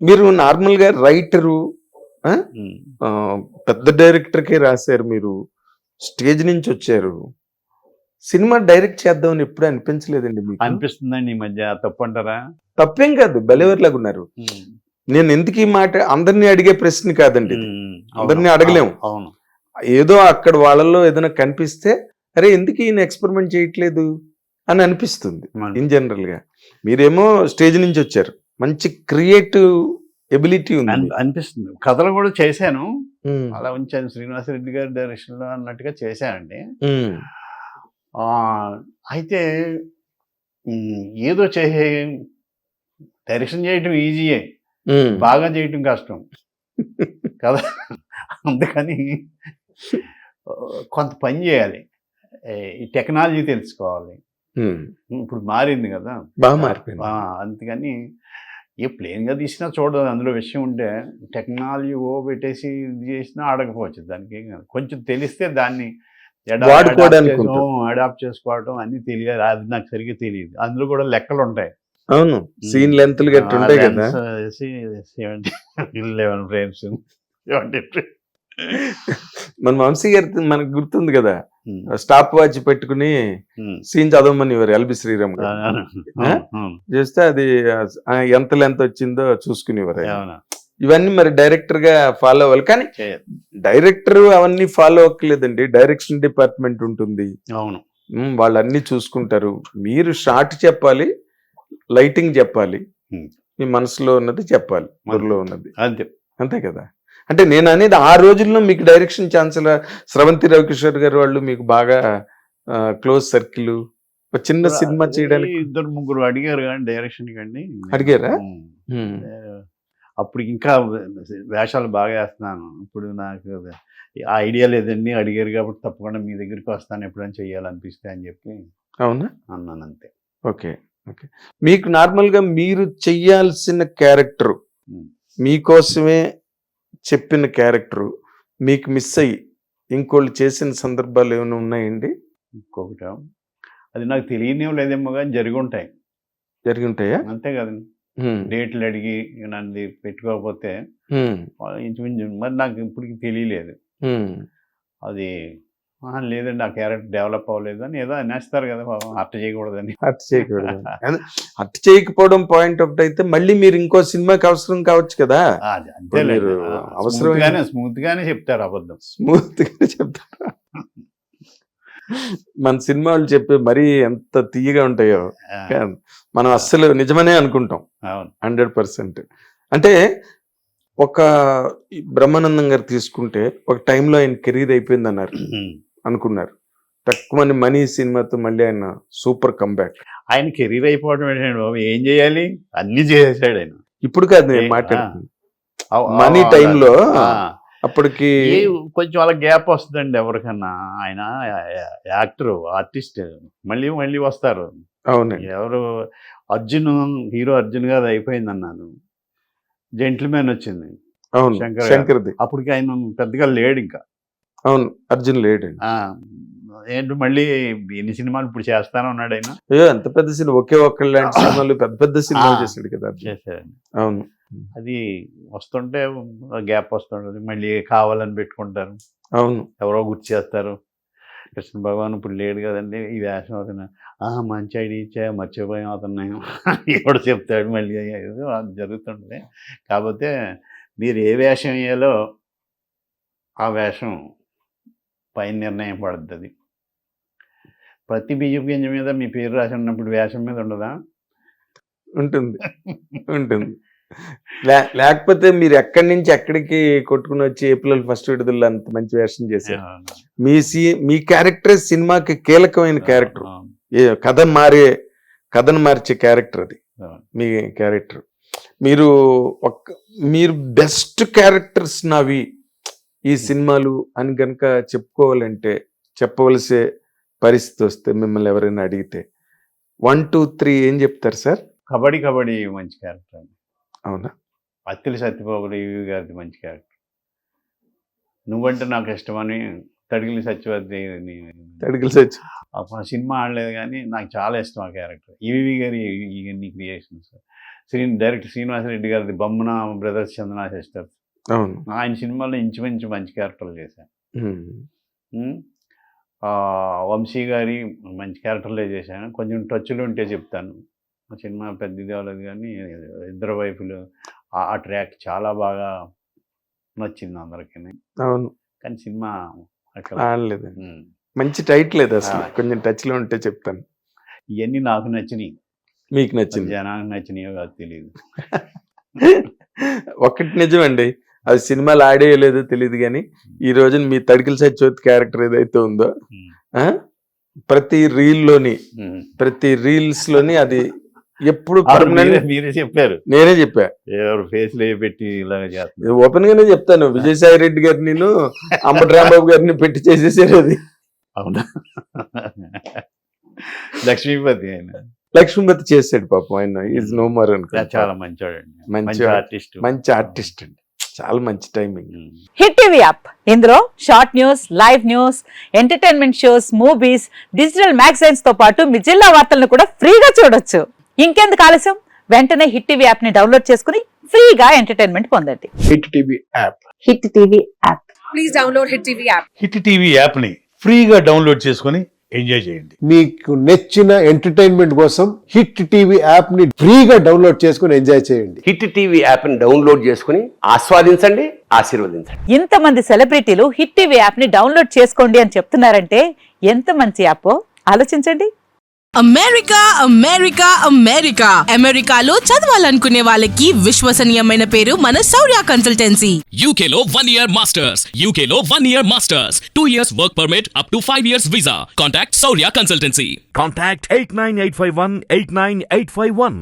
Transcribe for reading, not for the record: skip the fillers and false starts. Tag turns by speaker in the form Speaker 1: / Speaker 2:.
Speaker 1: మీరు నార్మల్గా రైటరు,
Speaker 2: ఉమ్.
Speaker 1: పెద్ద డైరెక్టర్కే రాశారు, మీరు స్టేజ్ నుంచి వచ్చారు, సినిమా డైరెక్ట్ చేద్దామని ఎప్పుడు అనిపించలేదండి మీకు?
Speaker 2: అనిపిస్తుందండి ఈ మధ్య, తప్పు అంటారా?
Speaker 1: తప్పేం కాదు, బలివర్లాగా ఉన్నారు. నేను ఎందుకు ఈ మాట, అందరినీ అడిగే ప్రశ్న కాదండి ఇది. అందరినీ అడగలేము.
Speaker 2: అవును.
Speaker 1: ఏదో అక్కడ వాళ్ళల్లో ఏదైనా కనిపిస్తే అరే ఎందుకు ఈయన ఎక్స్పెరిమెంట్ చేయట్లేదు అని అనిపిస్తుంది ఇన్ జనరల్ గా. మీరేమో స్టేజ్ నుంచి వచ్చారు, మంచి క్రియేటివ్ ఎబిలిటీ ఉంది.
Speaker 2: అనిపిస్తుంది. కథలు కూడా చేశాను, అలా ఉంచాను, శ్రీనివాసరెడ్డి గారి డైరెక్షన్ లో అన్నట్టుగా చేశానండి. అయితే ఏదో చేసే డైరెక్షన్ చేయటం ఈజీయే, బాగా చేయటం కష్టం కదా. అందుకని కొంత పని చేయాలి, ఈ టెక్నాలజీ తెలుసుకోవాలి. ఇప్పుడు మారింది కదా,
Speaker 1: బాగా మారిపోయింది.
Speaker 2: అందుకని ఏ ప్లేన్గా తీసినా చూడదు, అందులో విషయం ఉంటే టెక్నాలజీ పెట్టేసి ఇది చేసినా ఆడకపోవచ్చు. దానికి కొంచెం తెలిస్తే దాన్ని అడాప్ట్ చేసుకోవడం అన్ని తెలియాలి. అది నాకు సరిగ్గా తెలియదు. అందులో కూడా లెక్కలు ఉంటాయి.
Speaker 1: అవును, సీన్ లెంత్లు గట్టి ఉంటాయి కదా.
Speaker 2: 11 ఫ్రేమ్స్, 70.
Speaker 1: మన వంశీ గారి మనకు గుర్తుంది కదా, స్టాప్ వాచ్ పెట్టుకుని సీన్ చదవమని ఇవ్వరు ఎల్బి శ్రీరామ్ గారు. చేస్తే అది ఎంత లెంత్ వచ్చిందో చూసుకునేవారు. ఇవన్నీ మరి డైరెక్టర్ గా ఫాలో అవ్వాలి. కానీ డైరెక్టర్ అవన్నీ ఫాలో అవ్వలేదండి, డైరెక్షన్ డిపార్ట్మెంట్ ఉంటుంది.
Speaker 2: అవును,
Speaker 1: వాళ్ళు అన్ని చూసుకుంటారు. మీరు షార్ట్ చెప్పాలి, లైటింగ్ చెప్పాలి, మీ మనసులో ఉన్నది చెప్పాలి, ఊరిలో ఉన్నది
Speaker 2: అంతే,
Speaker 1: అంతే కదా. అంటే నేను అనేది ఆ రోజుల్లో మీకు డైరెక్షన్ ఛాన్సలర్ స్రవంతి రవికిషోర్ గారు వాళ్ళు మీకు బాగా క్లోజ్ సర్కిల్, ఒక చిన్న సినిమా చేయడానికి
Speaker 2: 2-3 అడిగారు కానీ డైరెక్షన్ కండి.
Speaker 1: అడిగారా?
Speaker 2: అప్పుడు ఇంకా వేషాలు బాగా వేస్తున్నాను. ఇప్పుడు నాకు ఆ ఐడియా లేదండి, అడిగారు కాబట్టి తప్పకుండా మీ దగ్గరికి వస్తాను ఎప్పుడైనా చెయ్యాలనిపిస్తే అని చెప్పి
Speaker 1: అవునా
Speaker 2: అన్నాను, అంతే.
Speaker 1: Okay okay. మీకు నార్మల్గా మీరు చెయ్యాల్సిన క్యారెక్టరు, మీకోసమే చెప్పిన క్యారెక్టరు మీకు మిస్ అయ్యి ఇంకోళ్ళు చేసిన సందర్భాలు ఏమైనా ఉన్నాయండి?
Speaker 2: ఇంకొకటి అది నాకు తెలియనివి లేదేమో కానీ జరిగి ఉంటాయా? అంతే కదండి. డేట్లు అడిగి నన్ను పెట్టుకోకపోతే ఇంచుమించు మరి నాకు ఇప్పటికి తెలియలేదు. అది లేదండి, ఆ క్యారెక్టర్ డెవలప్ అవ్వలేదు అని ఏదో అనేస్తారు కదా, అట్ట చేయకూడదని.
Speaker 1: అట్ట చేయకపోవడం పాయింట్ ఒకటి అయితే, మళ్ళీ మీరు ఇంకో సినిమాకి అవసరం కావచ్చు కదా.
Speaker 2: అంతేలేదు, అవసరం స్మూత్ గానే చెప్తారు, అబద్ధం
Speaker 1: స్మూత్ గానే చెప్తారు. మన సినిమా వాళ్ళు చెప్పే మరీ ఎంత తీయగా ఉంటాయో మనం అస్సలు నిజమనే అనుకుంటాం 100%. అంటే ఒక బ్రహ్మానందం గారు తీసుకుంటే ఒక టైంలో ఆయన కెరీర్ అయిపోయింది అన్నారు, అనుకున్నారు. తక్కువ మనీ సినిమాతో మళ్ళీ ఆయన సూపర్ కంబ్యాక్.
Speaker 2: ఆయన కెరీర్ అయిపోవడం ఏంటండి బాబు, ఏం చేయాలి, అన్ని చేసేసాడు ఆయన.
Speaker 1: ఇప్పుడు కాదు నేను మాట్లాడుతుంది, మనీ టైంలో అప్పటికి
Speaker 2: కొంచెం అలా గ్యాప్ వస్తుందండి ఎవరికన్నా. ఆయన యాక్టర్, ఆర్టిస్ట్, మళ్ళీ వస్తారు.
Speaker 1: అవును,
Speaker 2: ఎవరు అర్జున్, హీరో అర్జున్ గారు అయిపోయింది అన్నాను, జెంటిల్మెన్ వచ్చింది.
Speaker 1: అవును, శంకర్ది.
Speaker 2: అప్పటికి ఆయన పెద్దగా లేడు ఇంకా.
Speaker 1: అవును, అర్జున్ లేడు.
Speaker 2: ఏంటి మళ్ళీ ఎన్ని సినిమాలు ఇప్పుడు చేస్తానే ఉన్నాడు ఆయన.
Speaker 1: ఎంత పెద్ద సినిమా, ఒకే ఒక్కళ్ళు లాంటి సినిమాలు పెద్ద పెద్ద సినిమాలు చేశాడు కదా.
Speaker 2: చేశాడండి.
Speaker 1: అవును,
Speaker 2: అది వస్తుంటే గ్యాప్ వస్తుంటది, మళ్ళీ కావాలని పెట్టుకుంటారు.
Speaker 1: అవును, ఎవరో
Speaker 2: గుర్తు చేస్తారు. కృష్ణ భగవాన్ ఇప్పుడు లేడు కదండి, ఈ వేషం అవుతున్నా, మంచి ఐడియా ఇచ్చా, మర్చిపోయాం అవుతున్నాయి ఎవడు చెప్తాడు, మళ్ళీ జరుగుతుంటుంది. కాకపోతే మీరు ఏ వేషం వేయాలో ఆ వేషం పైన నిర్ణయం పడుతుంది. ప్రతి బియ్యం గింజ మీద మీ పేరు రాసి ఉన్నప్పుడు వేషం మీద ఉండదా? ఉంటుంది. లేకపోతే మీరు ఎక్కడి నుంచి ఎక్కడికి కొట్టుకుని వచ్చి ఏప్రిల్ 1 విడుదల అంత మంచి వేషం చేశారు. మీ క్యారెక్టరే సినిమాకి కీలకమైన క్యారెక్టర్, కథను మార్చే క్యారెక్టర్ అది మీ క్యారెక్టర్. మీరు బెస్ట్ క్యారెక్టర్స్ నావి ఈ సినిమాలు అని గనక చెప్పుకోవాలంటే, చెప్పవలసే పరిస్థితి వస్తే, మిమ్మల్ని ఎవరైనా అడిగితే 1, 2, 3 ఏం చెప్తారు సార్? కబడ్డీ మంచి క్యారెక్టర్ అండి.
Speaker 1: అవునా?
Speaker 2: అత్తిలి సత్యబాబు రేవి గారిది మంచి క్యారెక్టర్. నువ్వంటే నాకు ఇష్టమని తడిగిలి సత్యవతి సినిమా ఆడలేదు కానీ నాకు చాలా ఇష్టం ఆ క్యారెక్టర్. ఈవి గారి ఇవన్నీ క్రియేషన్స్. డైరెక్టర్ శ్రీనివాసరెడ్డి గారిది బొమ్మన బ్రదర్స్ చందన సిస్టర్స్.
Speaker 1: అవును.
Speaker 2: ఆయన సినిమాలో ఇంచుమించు మంచి క్యారెక్టర్లు చేశాను.
Speaker 1: ఉమ్.
Speaker 2: వంశీ గారి మంచి క్యారెక్టర్లే చేశాను. కొంచెం టచ్లు ఉంటే చెప్తాను. ఆ సినిమా పెద్ద ఇది అవ్వలేదు కానీ ఇద్దరు వైపులు ఆ ట్రాక్ చాలా బాగా నచ్చింది అందరికీ.
Speaker 1: అవును.
Speaker 2: కానీ సినిమా అట్లా
Speaker 1: ఆడలేదండి. మంచి టైటిల్ లేదు అసలు. కొంచెం టచ్ లో ఉంటే చెప్తాను.
Speaker 2: ఇవన్నీ నాకు నచ్చినాయి,
Speaker 1: మీకు నచ్చింది.
Speaker 2: జనానికి నచ్చినాయో కాదు తెలియదు.
Speaker 1: ఒక్కటి నిజమండి, అది సినిమాలు ఆడే లేదో తెలియదు కానీ ఈ రోజున మీ తడికిల సత్యవతి క్యారెక్టర్ ఏదైతే ఉందో ప్రతి రీల్స్ లోని అది ఎప్పుడు
Speaker 2: మీరే చెప్పారు,
Speaker 1: నేనే చెప్పా.
Speaker 2: ఎవరు ఫేస్ లో పెట్టి ఇలాగ చేస్తారు.
Speaker 1: ఓపెన్ గానే చెప్తాను. విజయసాయి రెడ్డి గారిని అంబటి రాంబాబు గారిని పెట్టి చేసేసారు అది.
Speaker 2: అవునా?
Speaker 1: లక్ష్మీపతి చేసాడు పాపం. ఆయన ఈజ్ నో మోర్ అనుకో.
Speaker 2: చాలా మంచోడండి, మంచి
Speaker 1: ఆర్టిస్ట్ అండి. చాలా మంచి టైమింగ్.
Speaker 3: హిట్ టీవీ యాప్, ఇందులో short news, live news, entertainment shows, movies, digital magazines తో పాటు మీ జిల్లా వార్తలను కూడా ఫ్రీగా చూడొచ్చు. ఇంకెందుకు ఆలస్యం, వెంటనే హిట్ టీవీ యాప్ ని డౌన్లోడ్ చేసుకుని ఫ్రీగా ఎంటర్టైన్మెంట్ పొందండి.
Speaker 4: Hit TV app.
Speaker 3: Hit TV app.
Speaker 5: Please download hit TV app.
Speaker 6: Hit TV యాప్ని ఫ్రీగా డౌన్లోడ్ చేసుకొని ఎంజాయ్ చేయండి.
Speaker 4: మీకు నచ్చిన ఎంటర్టైన్మెంట్ కోసం హిట్ టీవీ యాప్ ని ఫ్రీగా డౌన్లోడ్ చేసుకుని ఎంజాయ్ చేయండి.
Speaker 7: హిట్ టీవీ యాప్ని డౌన్లోడ్ చేసుకుని ఆస్వాదించండి, ఆశీర్వదించండి.
Speaker 3: ఇంతమంది సెలబ్రిటీలు హిట్ టీవీ యాప్ ని డౌన్లోడ్ చేసుకోండి అని చెప్తున్నారంటే ఎంత మంచి యాప్ ఆలోచించండి.
Speaker 8: అమెరికా అమెరికా అమెరికా అమెరికాలో చదవాలనుకునే వాళ్ళకి విశ్వసనీయమైన పేరు మన శౌర్య కన్సల్టెన్సీ.
Speaker 9: UK లో 1 year masters, UK లో 1 year masters, 2 years work permit up to 5 years visa. Contact Saurya Consultancy.
Speaker 10: Contact 89851 89851.